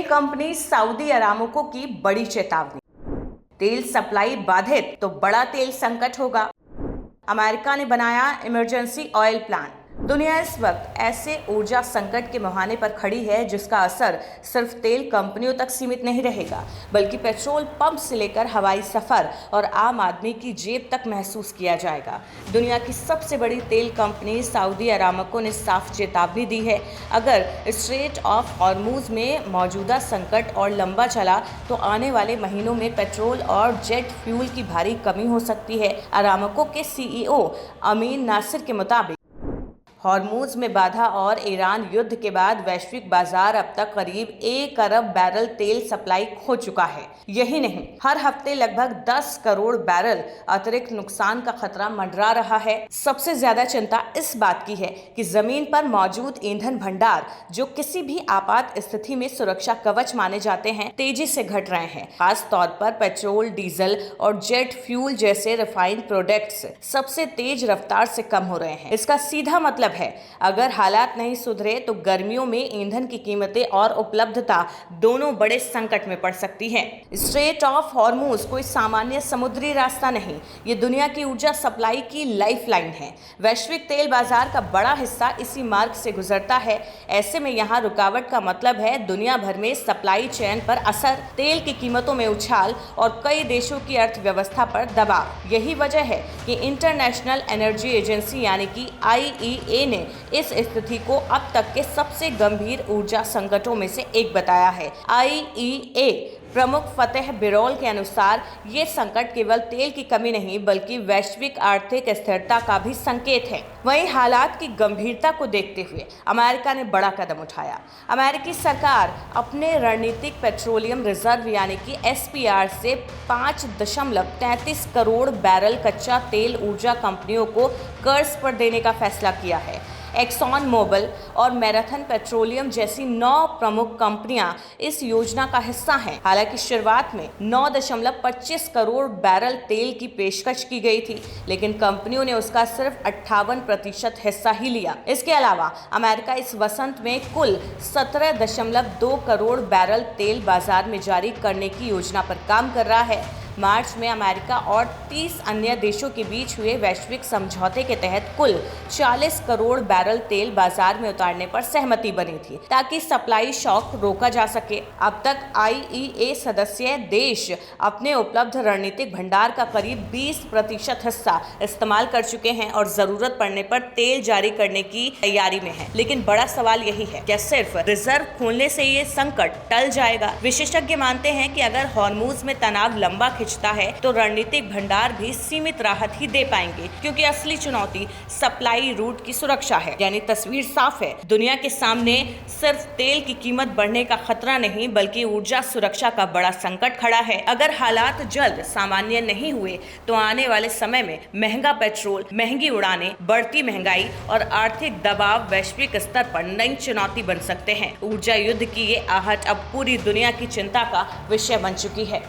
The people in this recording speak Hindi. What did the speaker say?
तेल कंपनी सऊदी अरामको की बड़ी चेतावनी। तेल सप्लाई बाधित तो बड़ा तेल संकट होगा। अमेरिका ने बनाया इमरजेंसी ऑयल प्लान। दुनिया इस वक्त ऐसे ऊर्जा संकट के मुहाने पर खड़ी है जिसका असर सिर्फ तेल कंपनियों तक सीमित नहीं रहेगा, बल्कि पेट्रोल पंप से लेकर हवाई सफर और आम आदमी की जेब तक महसूस किया जाएगा। दुनिया की सबसे बड़ी तेल कंपनी सऊदी अरामको ने साफ चेतावनी दी है, अगर स्ट्रेट ऑफ हॉर्मुज में मौजूदा संकट और लंबा चला तो आने वाले महीनों में पेट्रोल और जेट फ्यूल की भारी कमी हो सकती है। अरामको के सीईओ अमीन नासिर के मुताबिक हॉर्मुज में बाधा और ईरान युद्ध के बाद वैश्विक बाजार अब तक करीब 1 अरब बैरल तेल सप्लाई खो चुका है। यही नहीं, हर हफ्ते लगभग 10 करोड़ बैरल अतिरिक्त नुकसान का खतरा मंडरा रहा है। सबसे ज्यादा चिंता इस बात की है कि जमीन पर मौजूद ईंधन भंडार, जो किसी भी आपात स्थिति में सुरक्षा कवच माने जाते हैं, तेजी से घट रहे हैं। खास तौर पर पेट्रोल, डीजल और जेट फ्यूल जैसे रिफाइंड प्रोडक्ट्स सबसे तेज रफ्तार से कम हो रहे हैं। इसका सीधा मतलब है, अगर हालात नहीं सुधरे तो गर्मियों में ईंधन की कीमतें और उपलब्धता दोनों बड़े संकट में पड़ सकती हैं। स्ट्रेट ऑफ हॉर्मुज कोई सामान्य समुद्री रास्ता नहीं, ये दुनिया की ऊर्जा सप्लाई की लाइफलाइन है। वैश्विक तेल बाजार का बड़ा हिस्सा इसी मार्ग से गुजरता है। ऐसे में यहाँ रुकावट का मतलब है दुनिया भर में सप्लाई चेन पर असर, तेल की कीमतों में उछाल और कई देशों की अर्थव्यवस्था पर दबाव। यही वजह है कि इंटरनेशनल एनर्जी एजेंसी यानी कि IEA ने इस स्थिति को अब तक के सबसे गंभीर ऊर्जा संकटों में से एक बताया है। IEA प्रमुख फतेह बिरोल के अनुसार ये संकट केवल तेल की कमी नहीं बल्कि वैश्विक आर्थिक स्थिरता का भी संकेत है। वहीं हालात की गंभीरता को देखते हुए अमेरिका ने बड़ा कदम उठाया। अमेरिकी सरकार अपने रणनीतिक पेट्रोलियम रिजर्व यानी कि SPR से 5.33 करोड़ बैरल कच्चा तेल ऊर्जा कंपनियों को कर्ज पर देने का फैसला किया है। एक्सॉन मोबिल और मैराथन पेट्रोलियम जैसी 9 प्रमुख कंपनियां इस योजना का हिस्सा हैं। हालांकि शुरुआत में 9.25 करोड़ बैरल तेल की पेशकश की गई थी, लेकिन कंपनियों ने उसका सिर्फ 58% हिस्सा ही लिया। इसके अलावा अमेरिका इस वसंत में कुल 17.2 करोड़ बैरल तेल बाजार में जारी करने की योजना पर काम कर रहा है। मार्च में अमेरिका और 30 अन्य देशों के बीच हुए वैश्विक समझौते के तहत कुल 40 करोड़ बैरल तेल बाजार में उतारने पर सहमति बनी थी, ताकि सप्लाई शॉक रोका जा सके। अब तक IEA सदस्य देश अपने उपलब्ध रणनीतिक भंडार का करीब 20% हिस्सा इस्तेमाल कर चुके हैं और जरूरत पड़ने पर तेल जारी करने की तैयारी में है। लेकिन बड़ा सवाल यही है, क्या सिर्फ रिजर्व खोलने से ये संकट टल जाएगा? विशेषज्ञ मानते हैं कि अगर हॉर्मुज में तनाव लंबा खिंचता है तो रणनीतिक भंडार भी सीमित राहत ही दे पाएंगे, क्योंकि असली चुनौती सप्लाई रूट की सुरक्षा है। यानी तस्वीर साफ है, दुनिया के सामने सिर्फ तेल की कीमत बढ़ने का खतरा नहीं बल्कि ऊर्जा सुरक्षा का बड़ा संकट खड़ा है। अगर हालात जल्द सामान्य नहीं हुए तो आने वाले समय में महंगा पेट्रोल, महंगी उड़ानें, बढ़ती महंगाई और आर्थिक दबाव वैश्विक स्तर पर नई चुनौती बन सकते हैं। ऊर्जा युद्ध की ये आहट अब पूरी दुनिया की चिंता का विषय बन चुकी है।